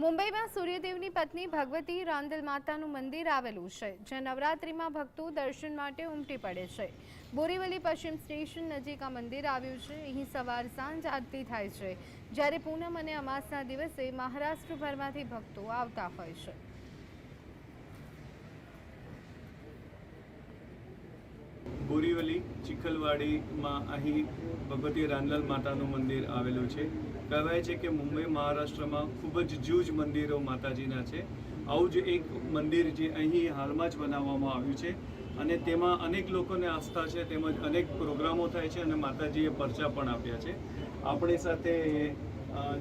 મુંબઈમાં સૂર્યદેવની પત્ની ભગવતી રાંદલ માતાનું મંદિર આવેલું છે, જ્યાં નવરાત્રિમાં ભક્તો દર્શન માટે ઉમટી પડે છે. બોરીવલી પશ્ચિમ સ્ટેશન નજીક આ મંદિર આવ્યું છે. અહીં સવાર સાંજ આરતી થાય છે, જ્યારે પૂનમ અને અમાસના દિવસે મહારાષ્ટ્રભરમાંથી ભક્તો આવતા હોય છે. બોરીવલી ચિખલવાડીમાં અહીં ભગવતી રાંદલ માતાનું મંદિર આવેલું છે. કહેવાય છે કે મુંબઈ મહારાષ્ટ્રમાં ખૂબ જ જૂજ મંદિરો માતાજીના છે. આવું જ એક મંદિર જે અહીં હાલમાં જ બનાવવામાં આવ્યું છે અને તેમાં અનેક લોકોને આસ્થા છે, તેમજ અનેક પ્રોગ્રામો થાય છે અને માતાજીએ પરચા પણ આપ્યા છે. આપણી સાથે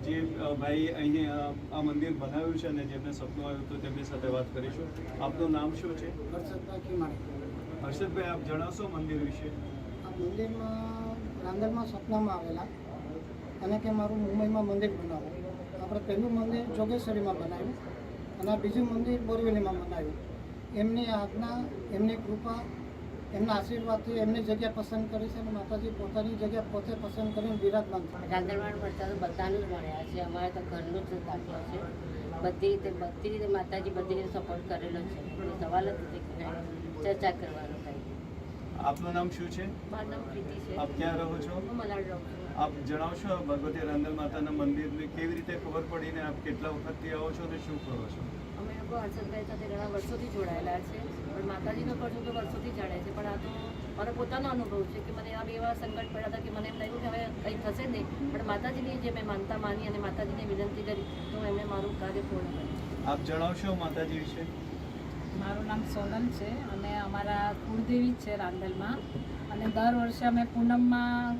જે ભાઈ અહીં આ મંદિર બનાવ્યું છે અને જેમને સપનું આવ્યું હતું તેમની સાથે વાત કરીશું. આપનું નામ શું છે? હર્ષદભાઈ, આપ જણાવશો મંદિર વિશે? આ મંદિરમાં રાંદલમાં સપનામાં આવેલા અને કે મારું મુંબઈમાં મંદિર બનાવો. આપણે પહેલું મંદિર જોગેશ્વરીમાં બનાવ્યું અને બીજું મંદિર બોરીવલીમાં બનાવ્યું. એમની આજ્ઞા, એમની કૃપા, એમના આશીર્વાદથી એમની જગ્યા પસંદ કરી છે અને માતાજી પોતાની જગ્યા પોતે પસંદ કરીને બિરાજમાન છે. રાંદલવાડ પડતા તો બધાનું જ મળ્યા છે. અમારે તો ઘરનું જ દાખલો છે. બધી રીતે માતાજી બધી રીતે સપોર્ટ કરેલો છે. કોઈ સવાલ જ નથી, ચર્ચા કરવાનો થાય. આપનું નામ શું છે? મારું નામ પ્રીતિ છે. આપ ક્યાં રહો છો? હું મલાડ રહું છું. આપ જણાવશો ભગવતી રાંદલ માતાના મંદિરને કેવી રીતે ખબર પડીને આપ કેટલા વખતથી આવો છો અને શું કરો છો? અમે લોકો હર્ષદભાઈ સાથે ઘણા વર્ષોથી જોડાયેલા છે, પણ માતાજીનો કરજો તો વર્ષોથી જાણે છે. પણ આ તો મારો પોતાનો અનુભવ છે કે મને આ બે એવા સંકટ પડ્યા હતા કે મને એમ લાગ્યું કે હવે કંઈ થશે નહીં, પણ માતાજીની જે મેં માનતા માની અને માતાજીને વિનંતી કરી તો એમણે મારું કાર્ય પૂર્ણ કર્યું. આપ જણાવશો માતાજી વિશે? મારું નામ સોનલ છે અને અમારા કુળદેવી છે રાંદલમાં. અને દર વર્ષે અમે પૂનમમાં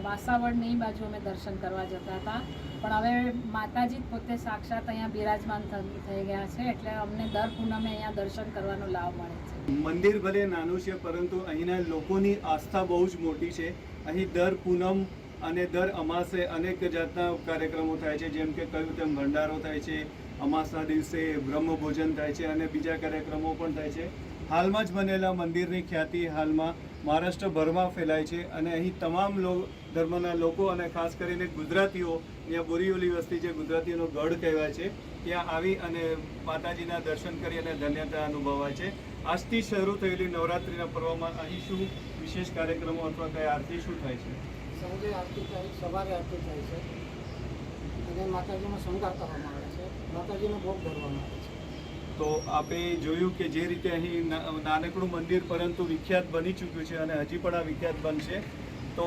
વાસાવડની બાજુ અમે દર્શન કરવા જતા હતા, પણ હવે માતાજી જ પોતે સાક્ષાત અહીંયા બિરાજમાન થઈ ગયા છે, એટલે અમને દર પૂનમે અહીંયા દર્શન કરવાનો લાભ મળે છે. મંદિર ભલે નાનું છે, પરંતુ અહીંના લોકોની આસ્થા બહુ જ મોટી છે. અહીં દર પૂનમ અને દર અમાસે અનેક જાતના કાર્યક્રમો થાય છે, જેમ કે કહ્યું તેમ ભંડારો થાય છે, અમાસના દિવસે બ્રહ્મભોજન થાય છે અને બીજા કાર્યક્રમો પણ થાય છે. હાલમાં જ બનેલા મંદિરની ખ્યાતિ હાલમાં મહારાષ્ટ્રભરમાં ફેલાય છે અને અહીં તમામ ધર્મના લોકો અને ખાસ કરીને ગુજરાતીઓ, ત્યાં બોરીવલી વસ્તી જે ગુજરાતીઓનો ગઢ કહેવાય છે, ત્યાં આવી અને માતાજીના દર્શન કરી અને ધન્યતા અનુભવાય છે. આજથી શરૂ થયેલી નવરાત્રિના પર્વમાં અહીં શું વિશેષ કાર્યક્રમો અથવા કઈ આરતી શું થાય છે? સાંજે આરતી થાય, સવારે આરતી થાય છે અને માતાજીનો શણગાર કરવામાં આવે છે, માતાજીનો ભોગ ધરવામાં આવે છે. તો આપે જોયું કે જે રીતે અહીં નાનકડું મંદિર પરંતુ વિખ્યાત બની ચૂક્યું છે અને હજી પણ આ વિખ્યાત બનશે. તો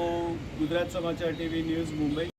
ગુજરાત સમાચાર ટીવી ન્યૂઝ મુંબઈ.